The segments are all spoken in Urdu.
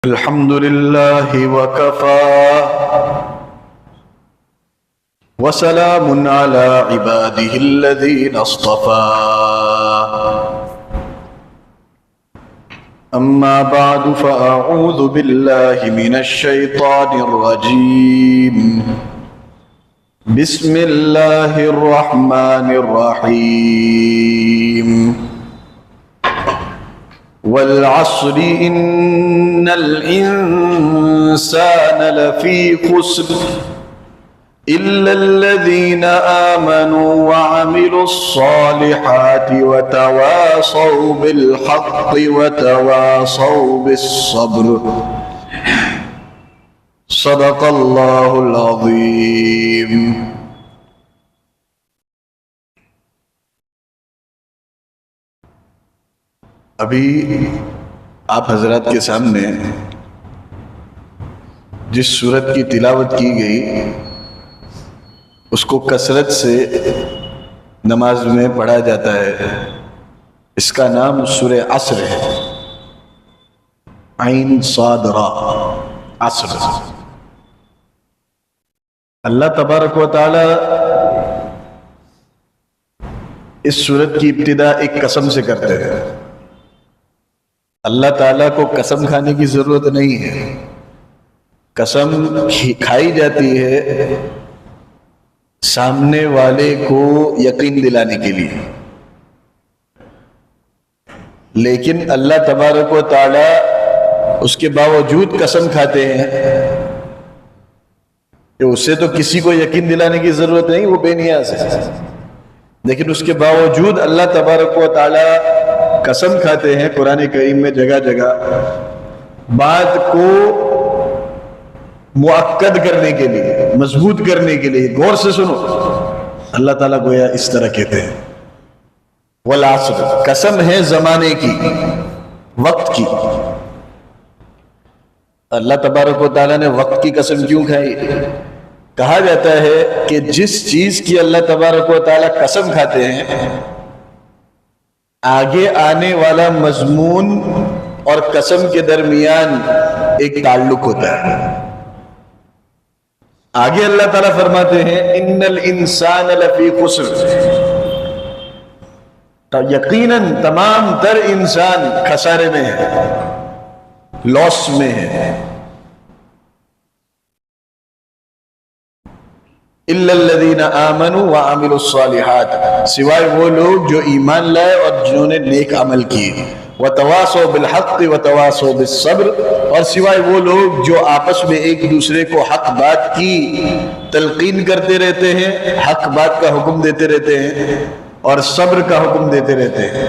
الحمد لله وكفى وسلام على عباده الذين اصطفى أما بعد فأعوذ بالله من الشيطان الرجيم بسم الله الرحمن الرحيم والعصر إن الإنسان لفي خسر إلا الذين آمنوا وعملوا الصالحات وتواصوا بالحق وتواصوا بالصبر صدق الله العظيم. ابھی آپ حضرات کے سامنے جس سورت کی تلاوت کی گئی اس کو کثرت سے نماز میں پڑھا جاتا ہے. اس کا نام سورہ عصر ہے. عین صاد را، عصر. اللہ تبارک و تعالی اس سورت کی ابتدا ایک قسم سے کرتے ہیں. اللہ تعالیٰ کو قسم کھانے کی ضرورت نہیں ہے. قسم کھائی جاتی ہے سامنے والے کو یقین دلانے کے لیے، لیکن اللہ تبارک و تعالی اس کے باوجود قسم کھاتے ہیں کہ اس سے تو کسی کو یقین دلانے کی ضرورت نہیں، وہ بے نیاز ہے، لیکن اس کے باوجود اللہ تبارک و تعالی قسم کھاتے ہیں. قرآن کریم میں جگہ جگہ بات کو مؤکد کرنے کے لیے، مضبوط کرنے کے لیے. غور سے سنو، اللہ تعالیٰ گویا اس طرح کہتے ہیں والعصر، قسم ہے زمانے کی، وقت کی. اللہ تبارک و تعالیٰ نے وقت کی قسم کیوں کھائی؟ کہا جاتا ہے کہ جس چیز کی اللہ تبارک و تعالیٰ قسم کھاتے ہیں آگے آنے والا مضمون اور قسم کے درمیان ایک تعلق ہوتا ہے. آگے اللہ تعالیٰ فرماتے ہیں ان الانسان لفی خسر، یقیناً تمام تر انسان خسارے میں ہے، لاس میں ہے. الا الذین آمنوا وعملوا الصالحات، سوائے وہ لوگ جو ایمان لائے اور جنہوں نے نیک عمل کیے. وتواصوا بالحق وتواصوا بالصبر، اور سوائے وہ لوگ جو آپس میں ایک دوسرے کو حق بات کی تلقین کرتے رہتے ہیں، حق بات کا حکم دیتے رہتے ہیں اور صبر کا حکم دیتے رہتے ہیں.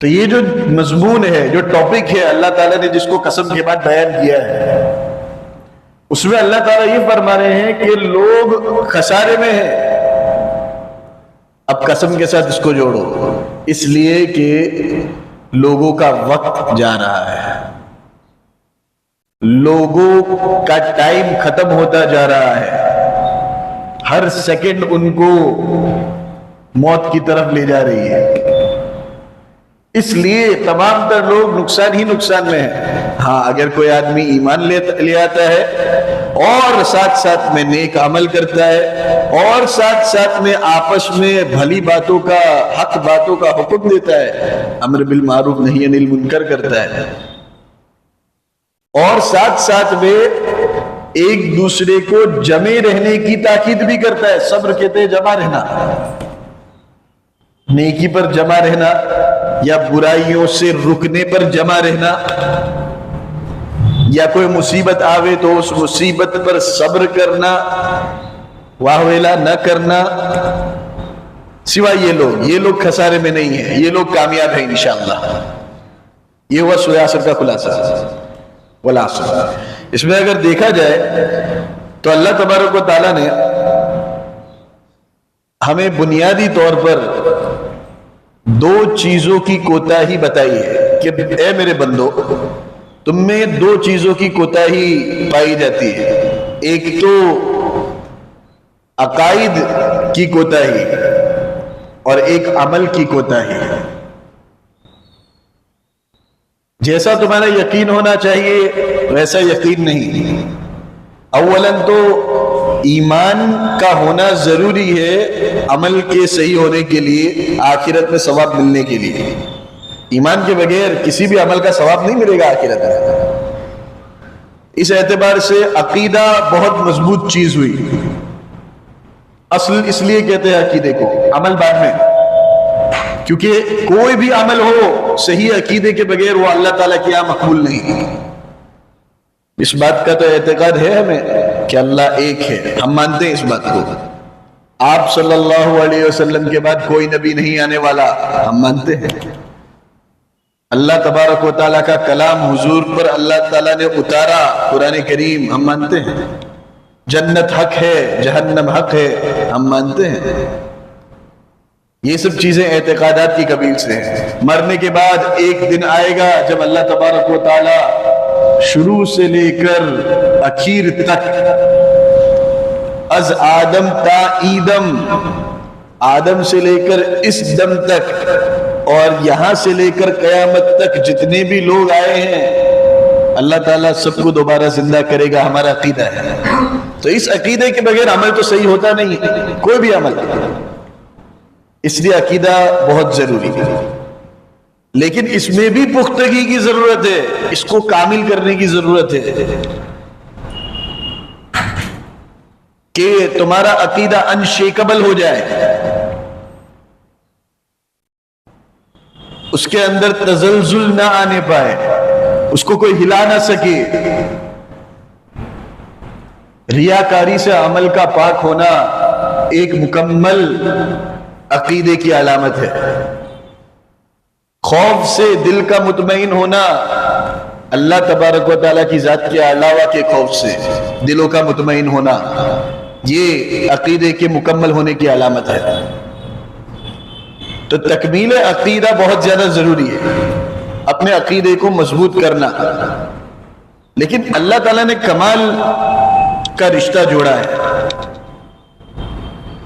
تو یہ جو مضمون ہے، جو ٹاپک ہے اللہ تعالیٰ نے جس کو قسم کے بعد بیان کیا ہے، اس میں اللہ تعالیٰ یہ فرما رہے ہیں کہ لوگ خسارے میں ہیں. اب قسم کے ساتھ اس کو جوڑو، اس لیے کہ لوگوں کا وقت جا رہا ہے، لوگوں کا ٹائم ختم ہوتا جا رہا ہے. ہر سیکنڈ ان کو موت کی طرف لے جا رہی ہے. اس لیے تمام تر لوگ نقصان ہی نقصان میں ہیں. ہاں، اگر کوئی آدمی ایمان لے آتا ہے اور ساتھ ساتھ میں نیک عمل کرتا ہے اور ساتھ ساتھ میں آپس میں بھلی باتوں کا، حق باتوں کا حکم دیتا ہے، امر بالمعروف نہی عن المنکر کرتا ہے، اور ساتھ ساتھ میں ایک دوسرے کو جمع رہنے کی تاکید بھی کرتا ہے. صبر کہتے ہیں جمع رہنا، نیکی پر جمع رہنا یا برائیوں سے رکنے پر جمع رہنا، یا کوئی مصیبت آوے تو اس مصیبت پر صبر کرنا، واہ ویلا نہ کرنا. سوائے یہ لوگ خسارے میں نہیں ہیں، یہ لوگ کامیاب ہیں انشاءاللہ. یہ ہوا سورہ عصر کا خلاصہ. والعصر، اس میں اگر دیکھا جائے تو اللہ تبارک و تعالیٰ نے ہمیں بنیادی طور پر دو چیزوں کی کوتاہی بتائی ہے کہ اے میرے بندو، تم میں دو چیزوں کی کوتاہی پائی جاتی ہے. ایک تو عقائد کی کوتاہی اور ایک عمل کی کوتاہی. جیسا تمہارا یقین ہونا چاہیے ویسا یقین نہیں. اولاً تو ایمان کا ہونا ضروری ہے عمل کے صحیح ہونے کے لیے، آخرت میں ثواب ملنے کے لیے. ایمان کے بغیر کسی بھی عمل کا ثواب نہیں ملے گا آخرت میں. اس اعتبار سے عقیدہ بہت مضبوط چیز ہوئی. اصل اس لیے کہتے ہیں عقیدے کو، عمل بعد میں، کیونکہ کوئی بھی عمل ہو صحیح عقیدے کے بغیر وہ اللہ تعالیٰ کے یہاں مقبول نہیں. اس بات کا تو اعتقاد ہے ہمیں کہ اللہ ایک ہے، ہم مانتے ہیں اس بات کو. آپ صلی اللہ علیہ وسلم کے بعد کوئی نبی نہیں آنے والا، ہم مانتے ہیں. اللہ تبارک و تعالیٰ کا کلام حضور پر اللہ تعالیٰ نے اتارا، قرآن کریم، ہم مانتے ہیں. جنت حق ہے، جہنم حق ہے، ہم مانتے ہیں. یہ سب چیزیں اعتقادات کی قبیل سے ہیں. مرنے کے بعد ایک دن آئے گا جب اللہ تبارک و تعالیٰ شروع سے لے کر اخیر تک، از آدم تا ایدم، آدم سے لے کر اس دم تک اور یہاں سے لے کر قیامت تک جتنے بھی لوگ آئے ہیں اللہ تعالیٰ سب کو دوبارہ زندہ کرے گا. ہمارا عقیدہ ہے. تو اس عقیدے کے بغیر عمل تو صحیح ہوتا نہیں، کوئی بھی عمل. اس لیے عقیدہ بہت ضروری ہے، لیکن اس میں بھی پختگی کی ضرورت ہے، اس کو کامل کرنے کی ضرورت ہے کہ تمہارا عقیدہ انشیکبل ہو جائے، اس کے اندر تزلزل نہ آنے پائے، اس کو کوئی ہلا نہ سکے. ریاکاری سے عمل کا پاک ہونا ایک مکمل عقیدے کی علامت ہے. خوف سے دل کا مطمئن ہونا، اللہ تبارک و تعالیٰ کی ذات کے علاوہ کے خوف سے دلوں کا مطمئن ہونا، یہ عقیدے کے مکمل ہونے کی علامت ہے. تو تکمیل عقیدہ بہت زیادہ ضروری ہے، اپنے عقیدے کو مضبوط کرنا. لیکن اللہ تعالیٰ نے کمال کا رشتہ جوڑا ہے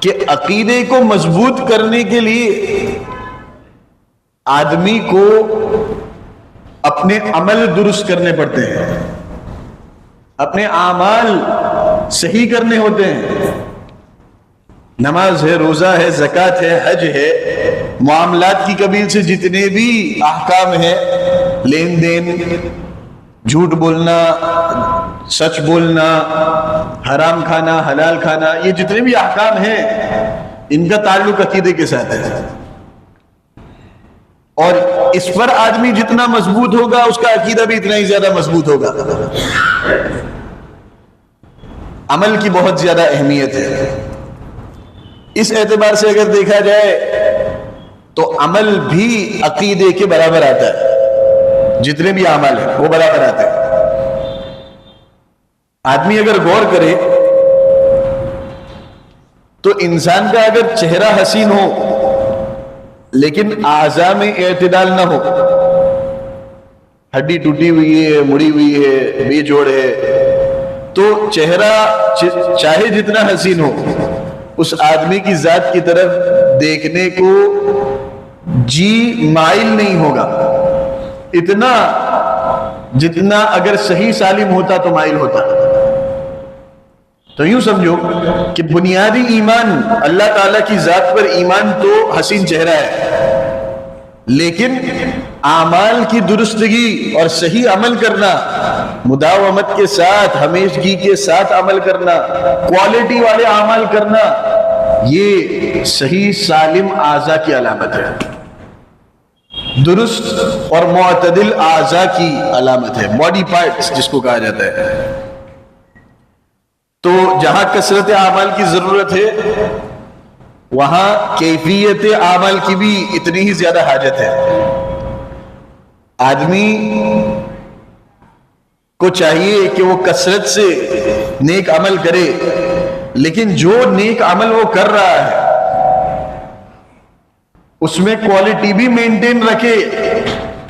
کہ عقیدے کو مضبوط کرنے کے لیے آدمی کو اپنے عمل درست کرنے پڑتے ہیں، اپنے اعمال صحیح کرنے ہوتے ہیں. نماز ہے، روزہ ہے، زکوٰۃ ہے، حج ہے، معاملات کی قبیل سے جتنے بھی احکام ہیں، لین دین، جھوٹ بولنا، سچ بولنا، حرام کھانا، حلال کھانا، یہ جتنے بھی احکام ہیں ان کا تعلق عقیدے کے ساتھ ہے. اور اس پر آدمی جتنا مضبوط ہوگا اس کا عقیدہ بھی اتنا ہی زیادہ مضبوط ہوگا. عمل کی بہت زیادہ اہمیت ہے. اس اعتبار سے اگر دیکھا جائے تو عمل بھی عقیدے کے برابر آتا ہے. جتنے بھی اعمال ہیں وہ برابر آتے ہیں. آدمی اگر غور کرے تو انسان کا اگر چہرہ حسین ہو لیکن اعضاء میں اعتدال نہ ہو، ہڈی ٹوٹی ہوئی ہے، مڑی ہوئی ہے، بے جوڑ ہے، تو چہرہ چاہے جتنا حسین ہو اس آدمی کی ذات کی طرف دیکھنے کو جی مائل نہیں ہوگا اتنا جتنا اگر صحیح سالم ہوتا تو مائل ہوتا. تو یوں سمجھو کہ بنیادی ایمان اللہ تعالیٰ کی ذات پر ایمان تو حسین چہرہ ہے، لیکن اعمال کی درستگی اور صحیح عمل کرنا، مداومت کے ساتھ، ہمیشگی کے ساتھ عمل کرنا، کوالٹی والے اعمال کرنا، یہ صحیح سالم اعضاء کی علامت ہے، درست اور معتدل اعضاء کی علامت ہے، باڈی پارٹس جس کو کہا جاتا ہے. تو جہاں کثرت اعمال کی ضرورت ہے وہاں کیفیت اعمال کی بھی اتنی ہی زیادہ حاجت ہے. آدمی کو چاہیے کہ وہ کثرت سے نیک عمل کرے، لیکن جو نیک عمل وہ کر رہا ہے اس میں کوالٹی بھی مینٹین رکھے،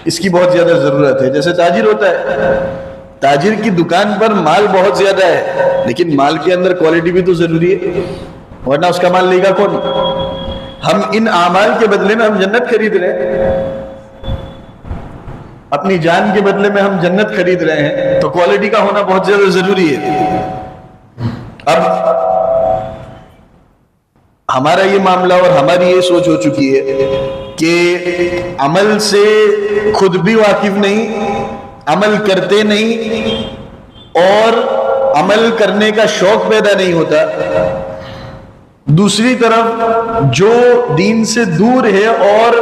اس کی بہت زیادہ ضرورت ہے. جیسے تاجر ہوتا ہے، تاجر کی دکان پر مال بہت زیادہ ہے لیکن مال کے اندر کوالٹی بھی تو ضروری ہے، ورنہ اس کا مال لے گا کون؟ ہم ان اعمال کے بدلے میں ہم جنت خرید رہے ہیں. اپنی جان کے بدلے میں ہم جنت خرید رہے ہیں تو کوالٹی کا ہونا بہت زیادہ ضروری ہے. اب ہمارا یہ معاملہ اور ہماری یہ سوچ ہو چکی ہے کہ عمل سے خود بھی واقف نہیں، عمل کرتے نہیں، اور عمل کرنے کا شوق پیدا نہیں ہوتا. دوسری طرف جو دین سے دور ہے اور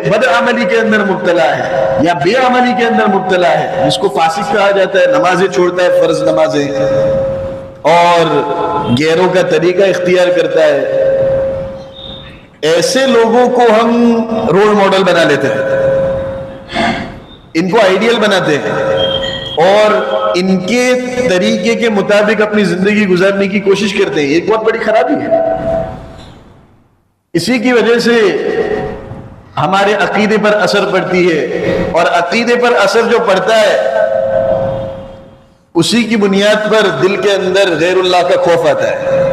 بد عملی کے اندر مبتلا ہے یا بے عملی کے اندر مبتلا ہے، جس کو فاسق کہا جاتا ہے، نمازیں چھوڑتا ہے، فرض نمازیں، اور غیروں کا طریقہ اختیار کرتا ہے، ایسے لوگوں کو ہم رول ماڈل بنا لیتے ہیں، ان کو آئیڈیل بناتے ہیں اور ان کے طریقے کے مطابق اپنی زندگی گزارنے کی کوشش کرتے ہیں. ایک بہت بڑی خرابی ہے. اسی کی وجہ سے ہمارے عقیدے پر اثر پڑتی ہے، اور عقیدے پر اثر جو پڑتا ہے اسی کی بنیاد پر دل کے اندر غیر اللہ کا خوف آتا ہے.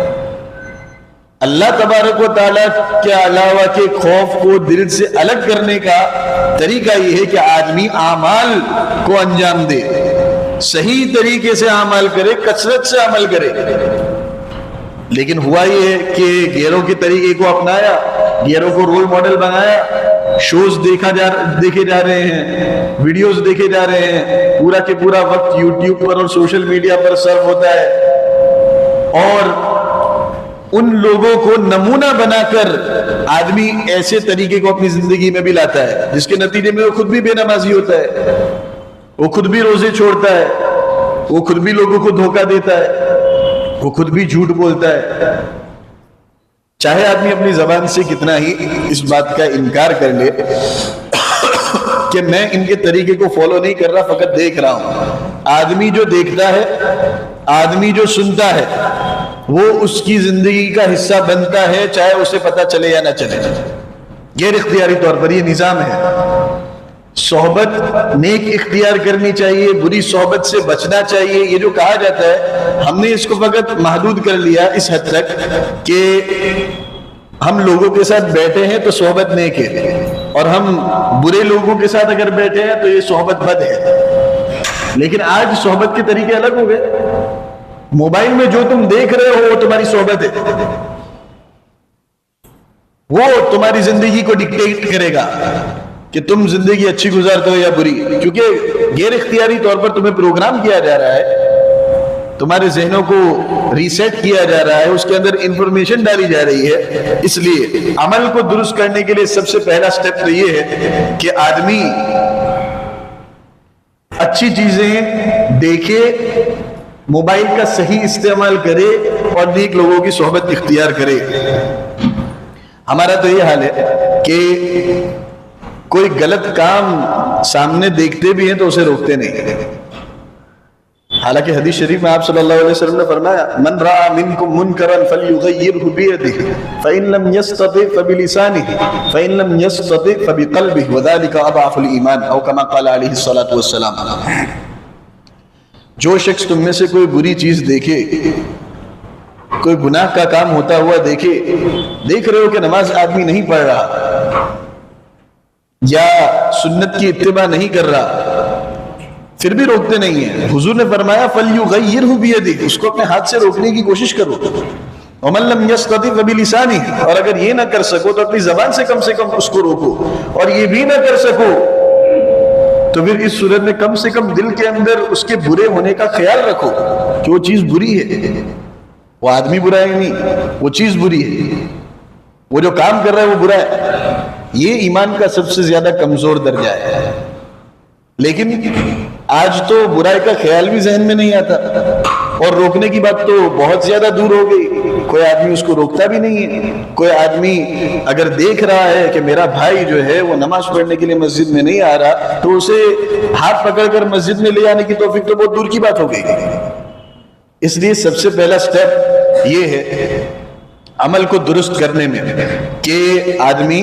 اللہ تبارک و تعالیٰ کے علاوہ کے خوف کو دل سے الگ کرنے کا طریقہ یہ ہے کہ آدمی اعمال کو انجام دے، صحیح طریقے سے اعمال کرے، کثرت سے عمل کرے. لیکن ہوا یہ ہے کہ غیروں کے طریقے کو اپنایا، غیروں کو رول ماڈل بنایا، شوز دیکھے جا رہے ہیں، ویڈیوز دیکھے جا رہے ہیں، پورا کے پورا وقت یوٹیوب پر اور سوشل میڈیا پر سرف ہوتا ہے، اور ان لوگوں کو نمونہ بنا کر آدمی ایسے طریقے کو اپنی زندگی میں بھی لاتا ہے جس کے نتیجے میں وہ خود بھی بے نمازی ہوتا ہے، وہ خود بھی روزے چھوڑتا ہے، وہ خود بھی لوگوں کو دھوکہ دیتا ہے، وہ خود بھی جھوٹ بولتا ہے. چاہے آدمی اپنی زبان سے کتنا ہی اس بات کا انکار کر لے کہ میں ان کے طریقے کو فالو نہیں کر رہا، فقط دیکھ رہا ہوں. آدمی جو دیکھتا ہے، آدمی جو سنتا ہے، وہ اس کی زندگی کا حصہ بنتا ہے، چاہے اسے پتہ چلے یا نہ چلے. غیر اختیاری طور پر یہ نظام ہے. صحبت نیک اختیار کرنی چاہیے، بری صحبت سے بچنا چاہیے. یہ جو کہا جاتا ہے ہم نے اس کو فقط محدود کر لیا اس حد تک کہ ہم لوگوں کے ساتھ بیٹھے ہیں تو صحبت نیک ہے، اور ہم برے لوگوں کے ساتھ اگر بیٹھے ہیں تو یہ صحبت بد ہے. لیکن آج صحبت کے طریقے الگ ہو گئے. موبائل میں جو تم دیکھ رہے ہو وہ تمہاری صحبت ہے، وہ تمہاری زندگی کو ڈکٹیٹ کرے گا کہ تم زندگی اچھی گزارتے ہو یا بری، کیونکہ غیر اختیاری طور پر تمہیں پروگرام کیا جا رہا ہے، تمہارے ذہنوں کو ریسیٹ کیا جا رہا ہے، اس کے اندر انفارمیشن ڈالی جا رہی ہے. اس لیے عمل کو درست کرنے کے لیے سب سے پہلا سٹیپ تو یہ ہے کہ آدمی اچھی چیزیں دیکھے، موبائل کا صحیح استعمال کرے اور نیک لوگوں کی صحبت اختیار کرے. ہمارا تو یہ حال ہے کہ کوئی غلط کام سامنے دیکھتے بھی ہیں تو اسے روکتے نہیں. حالانکہ حدیث شریف میں آپ صلی اللہ علیہ وسلم نے فرمایا من رأى منکم منکرا فلیغیرہ بیدہ فإن لم یستطع فبلسانہ فإن لم یستطع فبقلبہ وذلک اضعف الایمان او کما قال علیہ الصلاۃ والسلام. جو شخص تم میں سے کوئی بری چیز دیکھے، کوئی گناہ کا کام ہوتا ہوا دیکھے، دیکھ رہے ہو کہ نماز آدمی نہیں پڑھ رہا یا سنت کی اتباع نہیں کر رہا، پھر بھی روکتے نہیں ہیں. حضور نے فرمایا فَلْيُغَيِّرْهُ بِيَدِهِ، اس کو اپنے ہاتھ سے روکنے کی کوشش کرو. وَمَن لَّمْ يَسْتَطِعْ فَبِلِسَانِهِ، اور اگر یہ نہ کر سکو تو اپنی زبان سے کم اس کو روکو. اور یہ بھی نہ کر سکو تو پھر اس صورت میں کم سے کم دل کے اندر اس کے برے ہونے کا خیال رکھو کہ وہ چیز بری ہے. وہ آدمی برا ہے نہیں، وہ چیز بری ہے، وہ جو کام کر رہا ہے وہ برا ہے. یہ ایمان کا سب سے زیادہ کمزور درجہ ہے. لیکن آج تو برائی کا خیال بھی ذہن میں نہیں آتا، اور روکنے کی بات تو بہت زیادہ دور ہو گئی. کوئی آدمی اس کو روکتا بھی نہیں ہے. کوئی آدمی اگر دیکھ رہا ہے کہ میرا بھائی جو ہے وہ نماز پڑھنے کے لیے مسجد میں نہیں آ رہا تو اسے ہاتھ پکڑ کر مسجد میں لے آنے کی توفیق تو بہت دور کی بات ہو گئی. اس لیے سب سے پہلا سٹیپ یہ ہے عمل کو درست کرنے میں کہ آدمی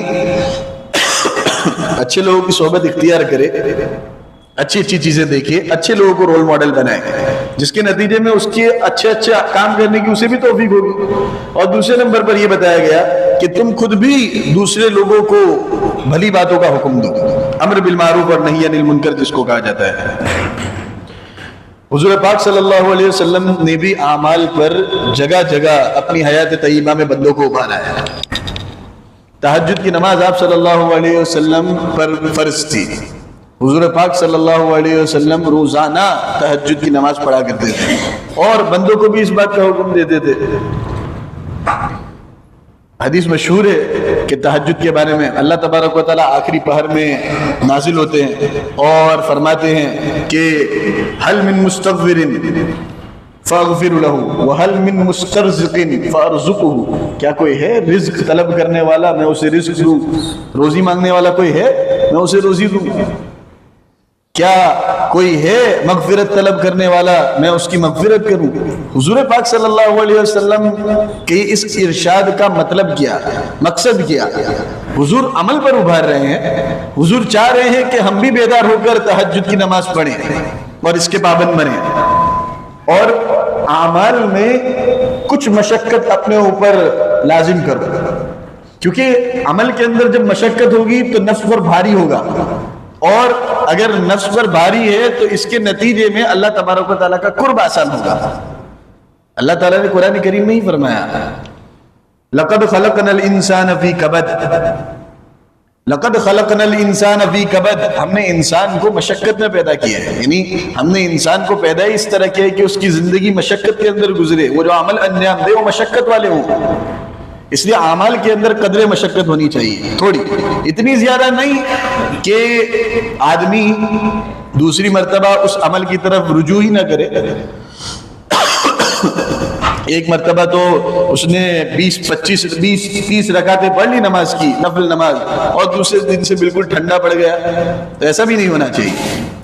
اچھے لوگوں کی صحبت اختیار کرے، اچھی چیزیں دیکھے، اچھے لوگوں کو رول ماڈل بنائے، جس کے نتیجے میں اس کے اچھے کام کرنے کی اسے بھی توفیق ہوگی. اور دوسرے نمبر پر یہ بتایا گیا کہ تم خود بھی دوسرے لوگوں کو بھلی باتوں کا حکم دو، امر بالمعروف اور نہی عن المنکر جس کو کہا جاتا ہے۔ حضور پاک صلی اللہ علیہ وسلم نے بھی اعمال پر جگہ جگہ اپنی حیات طیبہ میں بندوں کو ابھارا ہے۔ تہجد کی نماز آپ صلی اللہ علیہ وسلم پر فرض تھی۔ حضور پاک صلی اللہ علیہ وسلم روزانہ تہجد کی نماز پڑھا کرتے تھے اور بندوں کو بھی اس بات کا حکم دیتے تھے۔ حدیث مشہور ہے کہ تہجد کے بارے میں اللہ تبارک و تعالیٰ آخری پہر میں نازل ہوتے ہیں اور فرماتے ہیں کہ حل من مستغفر فاغفر له وحل من مسترزق فارزقه، کیا کوئی ہے رزق طلب کرنے والا میں اسے رزق دوں، روزی مانگنے والا کوئی ہے میں اسے روزی دوں، کیا کوئی ہے مغفرت طلب کرنے والا میں اس کی مغفرت کروں۔ حضور پاک صلی اللہ علیہ وسلم کے اس ارشاد کا مطلب کیا، مقصد کیا؟ حضور عمل پر ابھار رہے ہیں، حضور چاہ رہے ہیں کہ ہم بھی بیدار ہو کر تہجد کی نماز پڑھیں اور اس کے پابند بنیں، اور اعمال میں کچھ مشقت اپنے اوپر لازم کرو، کیونکہ عمل کے اندر جب مشقت ہوگی تو نفس پر بھاری ہوگا، اور اگر نفس پر بھاری ہے تو اس کے نتیجے میں اللہ تبارک و تعالیٰ کا قرب آسان ہوگا۔ اللہ تعالیٰ نے قرآن کریم میں ہی فرمایا لَقَدْ خَلَقْنَا الْإِنسَانَ فِي كَبَدٍ، لَقَدْ خَلَقْنَا الْإِنسَانَ فِي كَبَدٍ، ہم نے انسان کو مشقت میں پیدا کیا ہے، یعنی ہم نے انسان کو پیدا اس طرح کیا ہے کہ اس کی زندگی مشقت کے اندر گزرے، وہ جو عمل انجام دے وہ مشقت والے ہوں، اس لیے اعمال کے اندر قدر مشقت ہونی چاہیے، تھوڑی، اتنی زیادہ نہیں کہ آدمی دوسری مرتبہ اس عمل کی طرف رجوع ہی نہ کرے۔ ایک مرتبہ تو اس نے 20-30 رکعتیں پڑھ لی نماز کی، نفل نماز، اور دوسرے دن سے بالکل ٹھنڈا پڑ گیا، تو ایسا بھی نہیں ہونا چاہیے،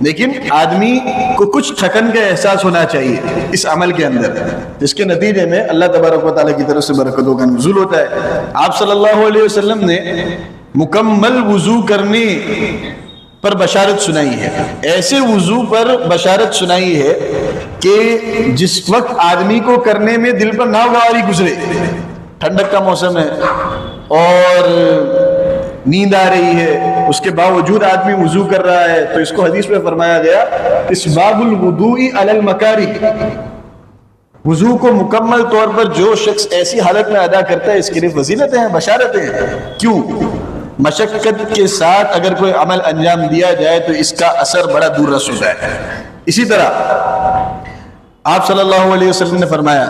لیکن آدمی کو کچھ تھکن کا احساس ہونا چاہیے اس عمل کے اندر، جس کے نتیجے میں اللہ تبارک و تعالیٰ کی طرف سے برکتوں کا نزول ہوتا ہے۔ آپ صلی اللہ علیہ وسلم نے مکمل وضو کرنے پر بشارت سنائی ہے، ایسے وضو پر بشارت سنائی ہے کہ جس وقت آدمی کو کرنے میں دل پر ناگواری گزرے، ٹھنڈک کا موسم ہے اور نیند آ رہی ہے، اس کے باوجود آدمی وضو کر رہا ہے، تو اس کو حدیث میں فرمایا گیا اسباغ الوضوء علی المکارہ، وضو کو مکمل طور پر جو شخص ایسی حالت میں ادا کرتا ہے اس کے لیے فضیلتیں ہیں، بشارتیں ہیں۔ کیوں؟ مشقت کے ساتھ اگر کوئی عمل انجام دیا جائے تو اس کا اثر بڑا دور رس ہوتا ہے۔ اسی طرح آپ صلی اللہ علیہ وسلم نے فرمایا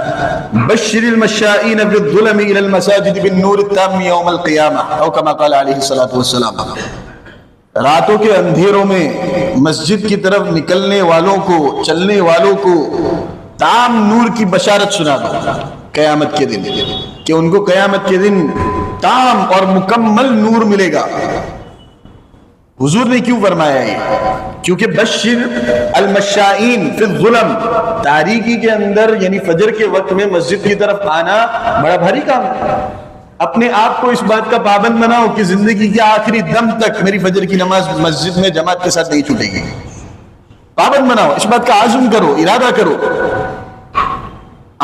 بشر المشائین فی الظلم الی المساجد بالنور التام یوم القیامہ، او کما قال علیہ الصلوۃ والسلام، راتوں کے اندھیروں میں مسجد کی طرف نکلنے والوں کو، چلنے والوں کو تام نور کی بشارت سنا دو قیامت کے دن، کہ ان کو قیامت کے دن تام اور مکمل نور ملے گا۔ حضور نے کیوں فرمایا یہ؟ کیونکہ بشر المشائین فی الظلم، تاریکی کے اندر یعنی فجر کے وقت میں مسجد کی طرف آنا بڑا بھاری کام ہے۔ اپنے آپ کو اس بات کا پابند بناؤ کہ زندگی کے آخری دم تک میری فجر کی نماز مسجد میں جماعت کے ساتھ نہیں چھوٹے گی، پابند بناؤ، اس بات کا عزم کرو، ارادہ کرو۔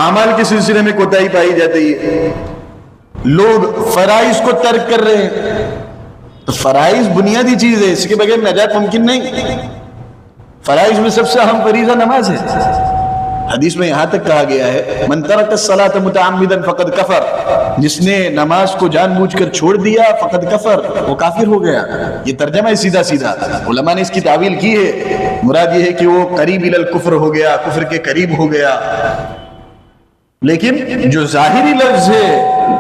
اعمال کے سلسلے میں کوتاہی پائی جاتی ہے، لوگ فرائض کو ترک کر رہے ہیں، تو فرائض بنیادی چیز ہے، اس کے بغیر نجات ممکن نہیں۔ فرائض میں سب سے اہم فریضہ نماز ہے۔ حدیث میں یہاں تک کہا گیا ہے من ترک الصلاۃ متعمدا فقد کفر، جس نے نماز کو جان بوجھ کر چھوڑ دیا فقد کفر، وہ کافر ہو گیا۔ یہ ترجمہ ہے سیدھا سیدھا، علماء نے اس کی تعویل کی ہے، مراد یہ ہے کہ وہ قریب الی الکفر ہو گیا، کفر کے قریب ہو گیا، لیکن جو ظاہری لفظ ہے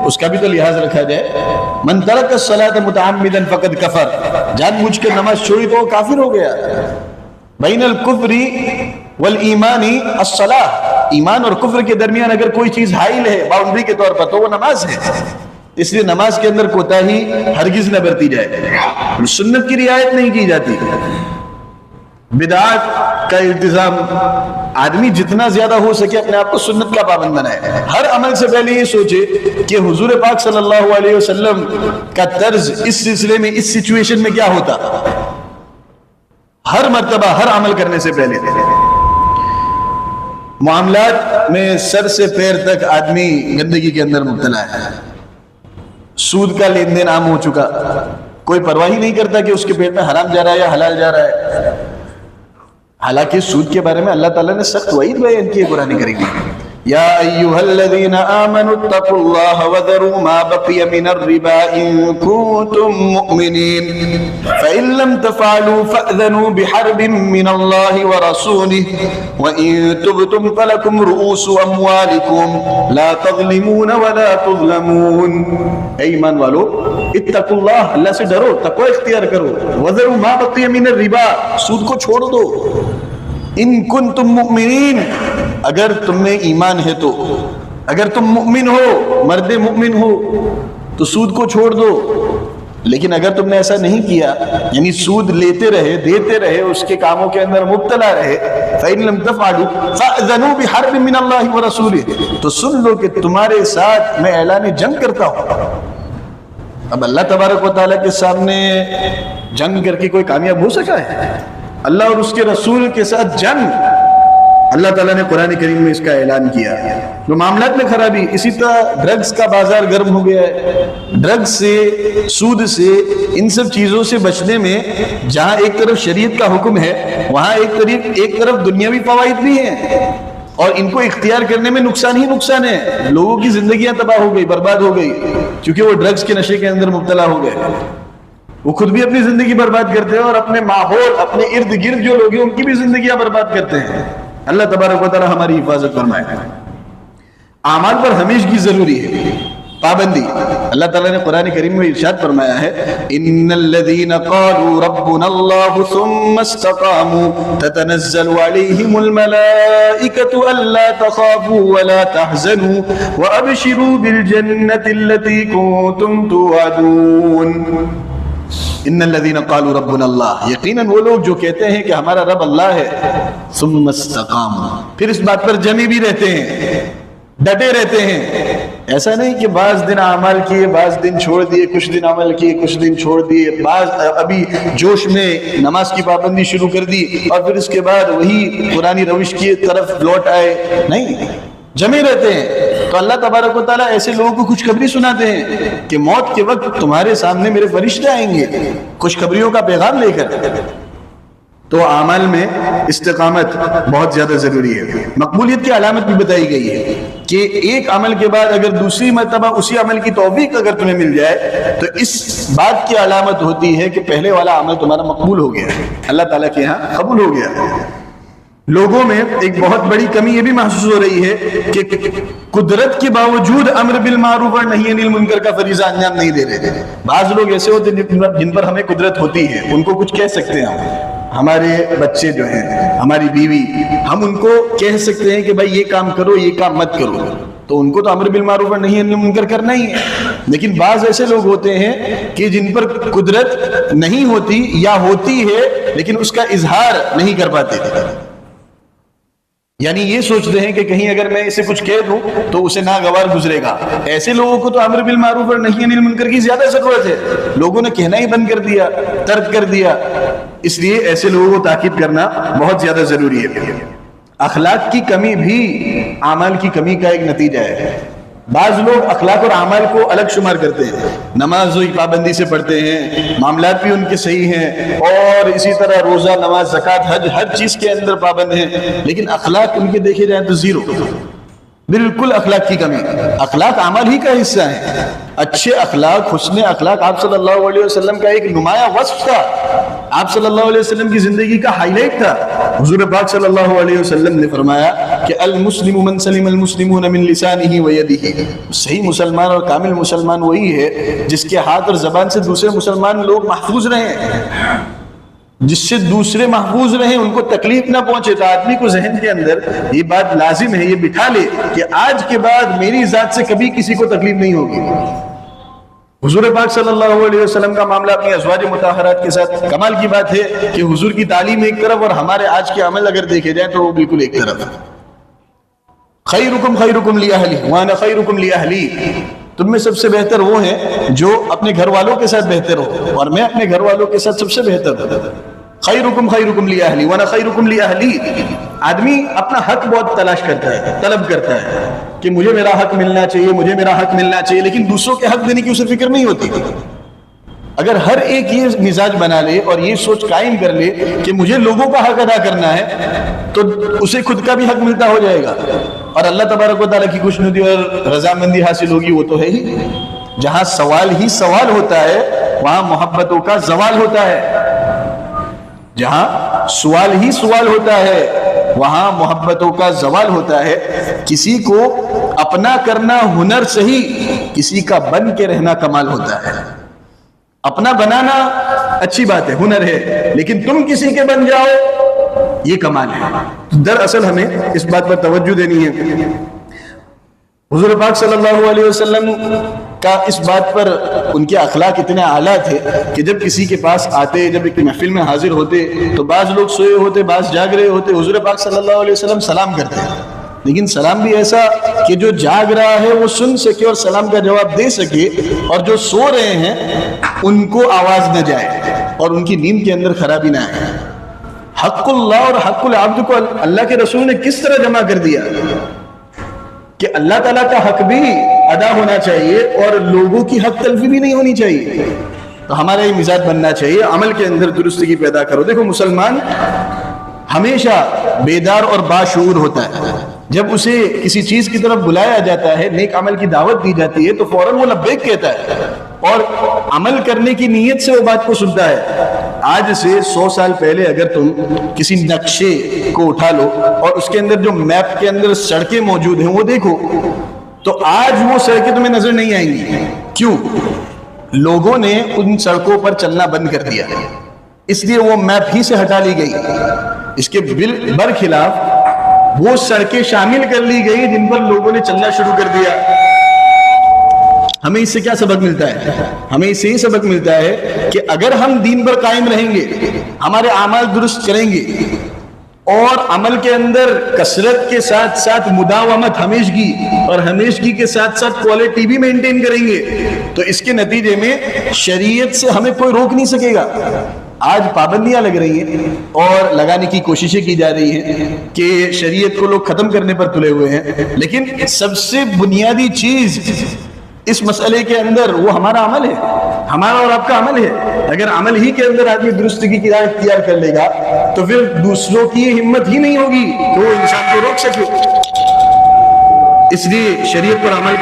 اس کا بھی تو لحاظ رکھا جائے۔ من ترک الصلاۃ متعمدا فقد کفر، جان بوجھ کر نماز چھوڑی تو وہ کافر ہو گیا۔ بین الکفر والایمان الصلاۃ، ایمان اور کفر کے درمیان اگر کوئی چیز حائل ہے باؤنڈری کے طور پر تو وہ نماز ہے، اس لیے نماز کے اندر کوتاہی ہرگز نہ برتی جائے، سنت کی رعایت نہیں کی جاتی۔ بدعات کا التزام، آدمی جتنا زیادہ ہو سکے اپنے آپ کو سنت کا پابند بنائے۔ ہر عمل سے پہلے یہ سوچے کہ حضور پاک صلی اللہ علیہ وسلم کا طرز اس سلسلے میں، اس سچویشن میں کیا ہوتا، ہر مرتبہ ہر عمل کرنے سے پہلے۔ معاملات میں سر سے پیر تک آدمی گندگی کے اندر مبتلا ہے، سود کا لین دین عام ہو چکا، کوئی پرواہ ہی نہیں کرتا کہ اس کے پیٹ میں حرام جا رہا ہے یا حلال جا رہا ہے. حالانکہ سود کے بارے میں اللہ تعالیٰ نے سخت وعید بیان کی ہے قرآن کریم میں. یا ایھا الذین آمنوا اتقوا اللہ وذروا ما بقی من الربا ان کنتم مؤمنین فإن لم تفعلوا فأذنوا بحرب من اللہ ورسولہ وإن تبتم فلکم رؤوس اموالکم لا تظلمون ولا تظلمون. اے ایمان والو اتقوا اللہ، اللہ سے ڈرو، تقوی اختیار کرو. وذروا ما بقی من الربا، سود کو چھوڑ دو. ان کنتم مؤمنین، اگر تم میں ایمان ہے تو، اگر تم مؤمن ہو، مرد مؤمن ہو تو سود کو چھوڑ دو. لیکن اگر تم نے ایسا نہیں کیا، یعنی سود لیتے رہے، دیتے رہے، اس کے کاموں کے اندر مبتلا رہے، فَإِن لَمْ تَفْعَلُوا فَأْذَنُوا بِحَرْبٍ مِّنَ اللَّهِ وَرَسُولِهِ، تو سن لو کہ تمہارے ساتھ میں اعلان جنگ کرتا ہوں. اب اللہ تبارک و تعالیٰ کے سامنے جنگ کر کے کوئی کامیاب ہو سکا ہے؟ اللہ اور اس کے رسول کے ساتھ جنگ، اللہ تعالیٰ نے قرآن کریم میں اس کا اعلان کیا. جو معاملات میں خرابی، اسی طرح ڈرگز کا بازار گرم ہو گیا ہے. ڈرگز سے، سود سے، ان سب چیزوں سے بچنے میں جہاں ایک طرف شریعت کا حکم ہے، وہاں ایک طرف دنیاوی فوائد بھی ہیں، اور ان کو اختیار کرنے میں نقصان ہی نقصان ہے. لوگوں کی زندگیاں تباہ ہو گئی، برباد ہو گئی، کیونکہ وہ ڈرگز کے نشے کے اندر مبتلا ہو گئے. وہ خود بھی اپنی زندگی برباد کرتے ہیں اور اپنے ماحول، اپنے ارد گرد جو لوگ ہیں ان کی بھی زندگیاں برباد کرتے ہیں. اللہ تبارک و تعالی ہماری حفاظت فرمائے. اعمال پر ہمیشگی ضروری ہے، پابندی. اللہ تعالیٰ نے قرآن کریم میں ارشاد فرمایا ہے ان الذين قالوا ربنا الله ثم استقاموا تتنزل عليهم الملائكة الا تخافوا ولا تحزنوا وابشروا بالجنة التي كنتم توعدون. ان الذين قالوا ربنا اللہ، یقیناً وہ لوگ جو کہتے ہیں کہ ہمارا رب اللہ ہے، ثم استقاموا، پھر اس بات پر جمی بھی رہتے ہیں، ڈٹے رہتے ہیں. ایسا نہیں کہ بعض دن اعمال کیے، بعض دن چھوڑ دیے، کچھ دن عمل کیے، کچھ دن چھوڑ دیے، بعض ابھی جوش میں نماز کی پابندی شروع کر دی اور پھر اس کے بعد وہی پرانی روش کی طرف لوٹ آئے. نہیں، جمے رہتے ہیں. تو اللہ تبارک و تعالیٰ ایسے لوگوں کو خوشخبری سناتے ہیں کہ موت کے وقت تمہارے سامنے میرے فرشتے آئیں گے خوشخبریوں کا پیغام لے کر. تو اعمال میں استقامت بہت زیادہ ضروری ہے. مقبولیت کی علامت بھی بتائی گئی ہے کہ ایک عمل کے بعد اگر دوسری مرتبہ اسی عمل کی توفیق اگر تمہیں مل جائے تو اس بات کی علامت ہوتی ہے کہ پہلے والا عمل تمہارا مقبول ہو گیا ہے، اللہ تعالیٰ کے ہاں قبول ہو گیا ہے. لوگوں میں ایک بہت بڑی کمی یہ بھی محسوس ہو رہی ہے کہ قدرت کے باوجود امر بالمعروف اور نہی عن المنکر کا فریضہ انجام نہیں دے رہے. بعض لوگ ایسے ہوتے ہیں جن پر ہمیں قدرت ہوتی ہے، ان کو کچھ کہہ سکتے ہیں. ہمارے بچے جو ہیں، ہماری بیوی، ہم ان کو کہہ سکتے ہیں کہ بھائی یہ کام کرو، یہ کام مت کرو، تو ان کو تو امر بالمعروف اور نہی عن المنکر کرنا ہی ہے. لیکن بعض ایسے لوگ ہوتے ہیں کہ جن پر قدرت نہیں ہوتی یا ہوتی ہے لیکن اس کا اظہار نہیں کر پاتے، یعنی یہ سوچتے ہیں کہ کہیں اگر میں اسے کچھ کہہ دوں تو اسے ناگوار گزرے گا. ایسے لوگوں کو تو امر بالمعروف اور نہی عن المنکر کی زیادہ ضرورت ہے. لوگوں نے کہنا ہی بند کر دیا، ترک کر دیا. اس لیے ایسے لوگوں کو تاکید کرنا بہت زیادہ ضروری ہے. اخلاق کی کمی بھی اعمال کی کمی کا ایک نتیجہ ہے. بعض لوگ اخلاق اور اعمال کو الگ شمار کرتے ہیں، نماز وہی پابندی سے پڑھتے ہیں، معاملات بھی ان کے صحیح ہیں، اور اسی طرح روزہ، نماز، زکوٰۃ، حج، ہر چیز کے اندر پابند ہیں، لیکن اخلاق ان کے دیکھے جائیں تو زیرو، بالکل اخلاق کی کمی. اخلاق اعمال ہی کا حصہ ہیں. اچھے اخلاق، حسن اخلاق آپ صلی اللہ علیہ وسلم کا ایک نمایاں وصف تھا. آپ صلی اللہ علیہ وسلم کی زندگی کا ہائی لائٹ تھا. حضور پاک صلی اللہ علیہ وسلم نے فرمایا کہ المسلم من سلم المسلمون من لسانہ ویدہ. صحیح مسلمان اور کامل مسلمان وہی ہے جس کے ہاتھ اور زبان سے دوسرے مسلمان لوگ محفوظ رہیں، جس سے دوسرے محفوظ رہیں، ان کو تکلیف نہ پہنچے. تو آدمی کو ذہن کے اندر یہ بات لازم ہے، یہ بٹھا لے کہ آج کے بعد میری ذات سے کبھی کسی کو تکلیف نہیں ہوگی. حضور پاک صلی اللہ علیہ وسلم کا معاملہ اپنی ازواج مطہرات کے ساتھ، کمال کی بات ہے کہ حضور کی تعلیم ایک طرف اور ہمارے آج کے عمل اگر دیکھے جائیں تو وہ بالکل ایک طرف. خیرکم خیرکم لاہلہ وانا خیرکم لاہلی. تم میں سب سے بہتر وہ ہیں جو اپنے گھر والوں کے ساتھ بہتر ہو، اور میں اپنے گھر والوں کے ساتھ سب سے بہتر ہوں. خیرکم خیرکم لاہلی وانا خیرکم لاہلی. آدمی اپنا حق بہت تلاش کرتا ہے، طلب کرتا ہے کہ مجھے میرا حق ملنا چاہیے، مجھے میرا حق ملنا چاہیے، لیکن دوسروں کے حق دینے کی اسے فکر نہیں ہوتی. اگر ہر ایک یہ مزاج بنا لے اور یہ سوچ قائم کر لے کہ مجھے لوگوں کا حق ادا کرنا ہے تو اسے خود کا بھی حق ملتا ہو جائے گا اور اللہ تبارک و تعالیٰ کی خوشنودی اور رضامندی حاصل ہوگی. وہ تو ہے ہی. جہاں سوال ہی سوال ہوتا ہے وہاں محبتوں کا زوال ہوتا ہے. جہاں سوال ہی سوال ہوتا ہے وہاں محبتوں کا زوال ہوتا ہے. کسی کو اپنا کرنا ہنر سے ہی کسی کا بن کے رہنا کمال ہوتا ہے. اپنا بنانا اچھی بات ہے, ہنر ہے, لیکن تم کسی کے بن جاؤ یہ کمال ہے. دراصل ہمیں اس بات پر توجہ دینی ہے. حضور پاک صلی اللہ علیہ وسلم کا اس بات پر ان کے اخلاق اتنے اعلیٰ تھے کہ جب کسی کے پاس آتے, جب ایک محفل میں حاضر ہوتے تو بعض لوگ سوئے ہوتے, بعض جاگ رہے ہوتے. حضور پاک صلی اللہ علیہ وسلم سلام کرتے ہیں, لیکن سلام بھی ایسا کہ جو جاگ رہا ہے وہ سن سکے اور سلام کا جواب دے سکے, اور جو سو رہے ہیں ان کو آواز نہ جائے اور ان کی نیند کے اندر خرابی نہ آئے. حق اللہ اور حق العبد کو اللہ کے رسول نے کس طرح جمع کر دیا کہ اللہ تعالیٰ کا حق بھی ادا ہونا چاہیے اور لوگوں کی حق تلفی بھی نہیں ہونی چاہیے. تو ہمارا یہ مزاج بننا چاہیے, عمل کے اندر درستگی پیدا کرو. دیکھو مسلمان ہمیشہ بیدار اور باشعور ہوتا ہے. جب اسے کسی چیز کی طرف بلایا جاتا ہے, نیک عمل کی دعوت دی جاتی ہے, تو فوراً وہ لبیک کہتا ہے اور عمل کرنے کی نیت سے وہ بات کو سنتا ہے. آج سے 100 سال پہلے اگر تم کسی نقشے کو اٹھا لو اور اس کے اندر جو میپ کے اندر سڑکیں موجود ہیں وہ دیکھو, تو آج وہ سڑکیں تمہیں نظر نہیں آئیں گی. کیوں؟ لوگوں نے ان سڑکوں پر چلنا بند کر دیا, اس لیے وہ میپ ہی سے ہٹا لی گئی. اس کے برخلاف وہ سڑکیں شامل کر لی گئی جن پر لوگوں نے چلنا شروع کر دیا. ہمیں اس سے کیا سبق ملتا ہے؟ ہمیں اس سے یہ سبق ملتا ہے کہ اگر ہم دین پر قائم رہیں گے, ہمارے اعمال درست کریں گے اور عمل کے اندر کثرت کے ساتھ ساتھ مداومت, ہمیشگی, اور ہمیشگی کے ساتھ ساتھ کوالٹی بھی مینٹین کریں گے, تو اس کے نتیجے میں شریعت سے ہمیں کوئی روک نہیں سکے گا. آج پابندیاں لگ رہی ہیں اور لگانے کی کوششیں کی جا رہی ہیں کہ شریعت کو لوگ ختم کرنے پر تلے ہوئے ہیں, لیکن سب سے بنیادی چیز اس مسئلے کے اندر وہ ہمارا عمل ہے, ہمارا اور آپ کا عمل ہے. اگر عمل ہی کے اندر آدمی درستگی کی راہ اختیار کر لے گا تو پھر دوسروں کی ہمت ہی نہیں ہوگی کہ وہ انسان کو روک سکے. اس لیے شریعت پر عمل